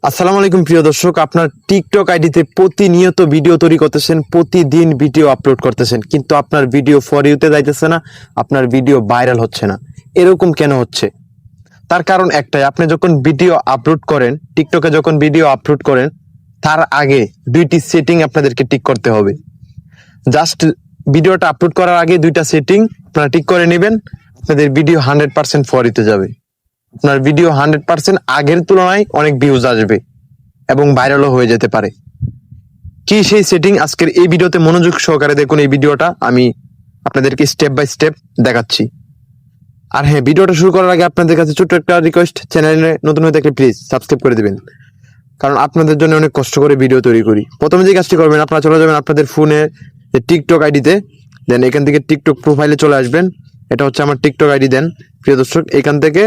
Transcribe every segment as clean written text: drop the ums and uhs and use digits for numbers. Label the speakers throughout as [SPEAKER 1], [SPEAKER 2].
[SPEAKER 1] আসসালামু আলাইকুম প্রিয় দর্শক, আপনার টিকটক আইডিতে প্রতিনিয়ত ভিডিও তৈরি করতেছেন, প্রতিদিন ভিডিও আপলোড করতেছেন, কিন্তু আপনার ভিডিও ফর ইউতে যাইতেছে না, আপনার ভিডিও ভাইরাল হচ্ছে না। এরকম কেন হচ্ছে? তার কারণ একটাই, আপনি যখন ভিডিও আপলোড করেন, টিকটকে যখন ভিডিও আপলোড করেন, তার আগে দুইটি সেটিং আপনাদেরকে ঠিক করতে হবে। জাস্ট ভিডিওটা আপলোড করার আগে দুইটা সেটিং আপনারা ঠিক করে নেবেন, আপনাদের ভিডিও 100% ফর ইউতে যাবে। আপনার ভিডিও 100% আগের তুলনায় অনেক ভিউজ আসবে এবং ভাইরালও হয়ে যেতে পারে। কি সেই সেটিং, আজকের এই ভিডিওতে মনোযোগ সহকারে দেখুন। এই ভিডিওটা আমি আপনাদেরকে স্টেপ বাই স্টেপ দেখাচ্ছি। আর হ্যাঁ, ভিডিওটা শুরু করার আগে আপনাদের কাছে ছোট্ট একটা রিকোয়েস্ট, চ্যানেলে নতুন হয়ে থাকলে প্লিজ সাবস্ক্রাইব করে দিবেন, কারণ আপনাদের জন্য অনেক কষ্ট করে ভিডিও তৈরি করি। প্রথমে যে কাজটি করবেন, আপনারা চলে যাবেন আপনাদের ফোনে টিকটক আইডিতে, দেন এখান থেকে টিকটক প্রোফাইলে চলে আসবেন। এটা হচ্ছে আমার টিকটক আইডি। দেন প্রিয় দর্শক, এখান থেকে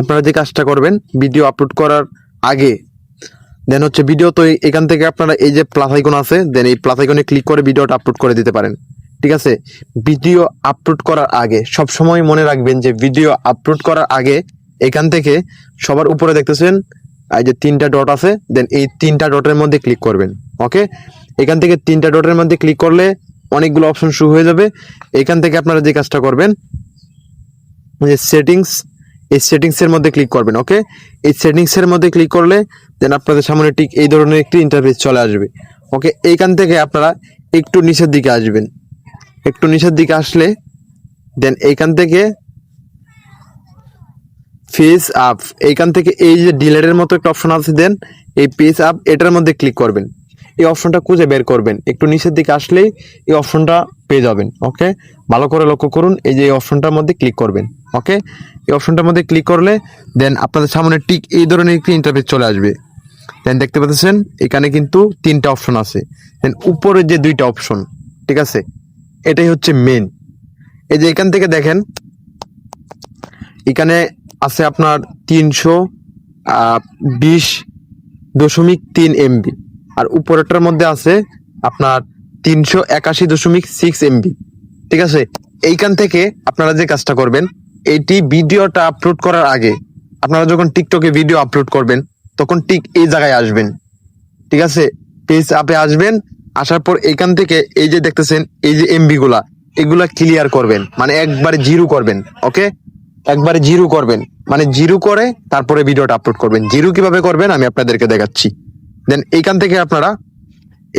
[SPEAKER 1] আপনারা যে কাজটা করবেন, ভিডিও আপলোড করার আগে দেন হচ্ছে ভিডিও, তো এখান থেকে আপনারা এই যে প্লাস আইকন আছে, দেন এই প্লাস আইকনে ক্লিক করে ভিডিওটা আপলোড করে দিতে পারেন। ঠিক আছে, ভিডিও আপলোড করার আগে সব সময় মনে রাখবেন যে ভিডিও আপলোড করার আগে এখান থেকে সবার উপরে দেখতেছেন এই যে তিনটা ডট আছে, দেন এই তিনটা ডটের মধ্যে ক্লিক করবেন। ওকে, এখান থেকে তিনটা ডটের মধ্যে ক্লিক করলে অনেকগুলো অপশন শুরু হয়ে যাবে। এখান থেকে আপনারা যে কাজটা করবেন, যে সেটিংস, এই সেটিংস এর মধ্যে ক্লিক করবেন। ওকে, এই সেটিংস এর মধ্যে ক্লিক করলে দেন আপনাদের সামনে ঠিক এই ধরনের একটি ইন্টারফেস চলে আসবে। ওকে, এইখান থেকে আপনারা একটু নিচের দিকে আসবেন। একটু নিচের দিকে আসলে দেন এইখান থেকে ফেস আপ, এইখান থেকে এই যে ডিলেটের মতো একটা অপশন আছে, দেন এই পেজ আপ এটার মধ্যে ক্লিক করবেন। এই অপশনটা খুঁজে বের করবেন, একটু নিচের দিকে আসলেই এই অপশনটা পেয়ে যাবেন। ওকে, ভালো করে লক্ষ্য করুন, এই যে এই অপশনটার মধ্যে ক্লিক করবেন। ওকে, এই অপশনটার মধ্যে ক্লিক করলে দেন আপনাদের সামনে ঠিক এই ধরনের একটি ইন্টারফেস চলে আসবে। দেন দেখতে পাচ্ছেন এখানে কিন্তু তিনটা অপশন আছে, দেন উপরে যে দুইটা অপশন, ঠিক আছে, এটাই হচ্ছে মেন। এই যে এখান থেকে দেখেন, এখানে আছে আপনার 320.3 MB, আর উপরেরটার মধ্যে আছে আপনার 381.6 MB। ঠিক আছে, এইখান থেকে আপনারা যে কাজটা করবেন, এইটি ভিডিওটা আপলোড করার আগে আপনারা যখন টিকটকে ভিডিও আপলোড করবেন তখন ঠিক এই জায়গায় আসবেন। ঠিক আছে, পেজ আপে আসবেন, আসার পর এখান থেকে এই যে দেখতেছেন এই যে এমবি গুলা, এগুলা ক্লিয়ার করবেন, মানে একবারে জিরো করবেন। ওকে, একবারে জিরো করবেন, মানে জিরো করে তারপরে ভিডিওটা আপলোড করবেন। জিরো কিভাবে করবেন আমি আপনাদেরকে দেখাচ্ছি। দেন এইখান থেকে আপনারা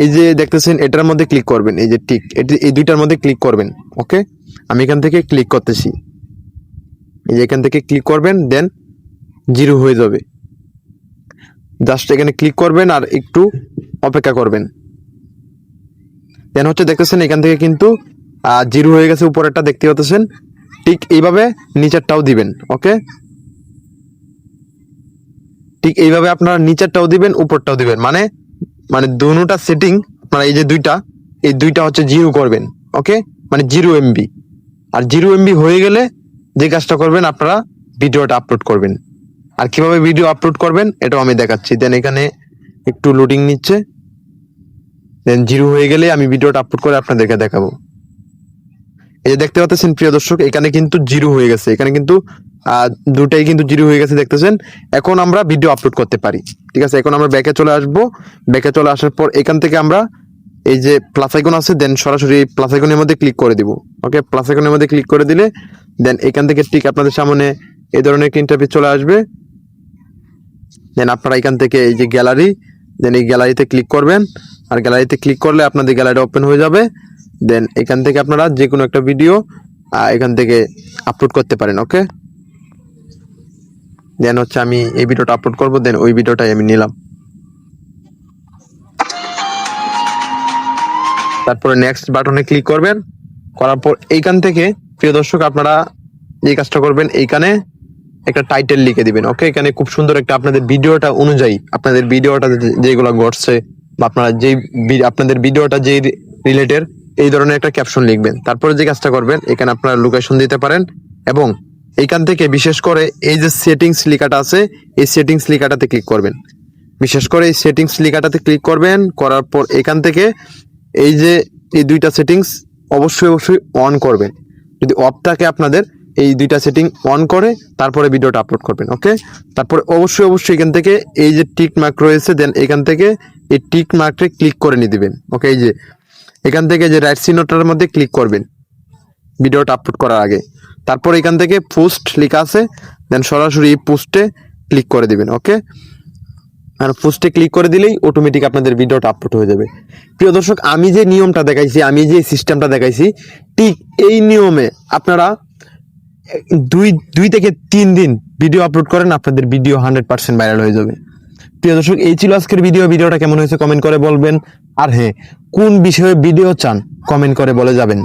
[SPEAKER 1] এই যে দেখতেছেন এটার মধ্যে ক্লিক করবেন, এই যে টিক, এই দুইটার মধ্যে ক্লিক করবেন। ওকে, আমি এখান থেকে ক্লিক করতেছি, এই যে এখান থেকে ক্লিক করবেন, দেন জিরো হয়ে যাবে। জাস্ট এখানে ক্লিক করবেন আর একটু অপেক্ষা করবেন। দেন হচ্ছে দেখতেছেন এখান থেকে কিন্তু জিরো হয়ে গেছে, উপরেরটা দেখতে পাচ্ছেন। ঠিক এইভাবে নিচেরটাও দিবেন। ওকে, ঠিক এইভাবে আপনারা নিচেরটাও দিবেন, উপরটাও দিবেন, মানে মানে দুটোটা সেটিং আপনারা এই যে দুইটা, এই দুইটা হচ্ছে জিরো করবেন। ওকে, মানে 0 MB। আর 0 MB হয়ে গেলে যে কাজটা করবেন, আপনারা ভিডিওটা আপলোড করবেন। আর কিভাবে ভিডিও আপলোড করবেন এটাও আমি দেখাচ্ছি। দেন এখানে একটু লোডিং নিচ্ছে, দেন জিরো হয়ে গেলে আমি ভিডিওটা আপলোড করে আপনাদেরকে দেখাবো। এই যে দেখতে পাচ্ছেন প্রিয় দর্শক, এখানে কিন্তু জিরো হয়ে গেছে, এখানে কিন্তু দুটাই কিন্তু জিরো হয়ে গেছে দেখতেছেন। এখন আমরা ভিডিও আপলোড করতে পারি। ঠিক আছে, এখন আমরা ব্যাকে চলে আসবো। ব্যাকে চলে আসার পর এখান থেকে আমরা এই যে প্লাস আইকন আছে, দেন সরাসরি প্লাস আইকনের মধ্যে ক্লিক করে দিব। ওকে, প্লাস আইকনের মধ্যে ক্লিক করে দিলে দেন এখান থেকে ঠিক আপনাদের সামনে এই ধরনের একটা ইন্টারফেস চলে আসবে। দেন আপনারা এখান থেকে এই যে গ্যালারি, দেন এই গ্যালারিতে ক্লিক করবেন, আর গ্যালারিতে ক্লিক করলে আপনাদের গ্যালারি ওপেন হয়ে যাবে। দেন এখান থেকে আপনারা যে কোনো একটা ভিডিও এখান থেকে আপলোড করতে পারেন। ওকে, দেন হচ্ছে আমি এই ভিডিওটা আপলোড করব, দেন ওই ভিডিওটাই আমি নিলাম। তারপরে নেক্সট বাটনে ক্লিক করবেন, করার পর এইখান থেকে প্রিয় দর্শক আপনারা যে কাজটা করবেন, এইখানে একটা টাইটেল লিখে দিবেন। ওকে, এখানে খুব সুন্দর একটা আপনাদের ভিডিওটা অনুযায়ী, আপনাদের ভিডিওটা যেগুলো ঘটছে বা আপনারা যে আপনাদের ভিডিওটা যে রিলেটেড, এই ধরনের একটা ক্যাপশন লিখবেন। তারপরে যে কাজটা করবেন, এখানে আপনারা লোকেশন দিতে পারেন, এবং এইখান থেকে বিশেষ করে এই যে সেটিংস লেখাটা আছে, এই সেটিংস লেখাটাতে ক্লিক করবেন। বিশেষ করে এই সেটিংস লেখাটাতে ক্লিক করবেন, করার পর এখান থেকে এই যে এই দুইটা সেটিংস অবশ্যই অবশ্যই অন করবেন। যদি অফ থাকে আপনাদের, এই দুইটা সেটিং অন করে তারপরে ভিডিওটা আপলোড করবেন। ওকে, তারপরে অবশ্যই এখান থেকে এই যে টিক মার্ক রয়েছে, দেন এখান থেকে এই টিক মার্কটা ক্লিক করে নিয়ে দিবেন। ওকে, এই যে এখান থেকে যে রাইট চিহ্নটার মধ্যে ক্লিক করবেন ভিডিওটা আপলোড করার আগে। তারপর এখান থেকে পোস্ট লেখা আছে, দেন সরাসরি এই পোস্টে ক্লিক করে দিবেন। ওকে, আর পোস্টে ক্লিক করে দিলেই অটোমেটিক আপনাদের ভিডিওটা আপলোড হয়ে যাবে। প্রিয় দর্শক, আমি যে নিয়মটা দেখাইছি, আমি যে সিস্টেমটা দেখাইছি, ঠিক এই নিয়মে আপনারা 2 থেকে 3 দিন ভিডিও আপলোড করেন, আপনাদের ভিডিও 100% ভাইরাল হয়ে যাবে। প্রিয় দর্শক, এই ছিল আজকের ভিডিওটা কেমন হয়েছে কমেন্ট করে বলবেন। আর হ্যাঁ, কোন বিষয়ে ভিডিও চান কমেন্ট করে বলে যাবেন।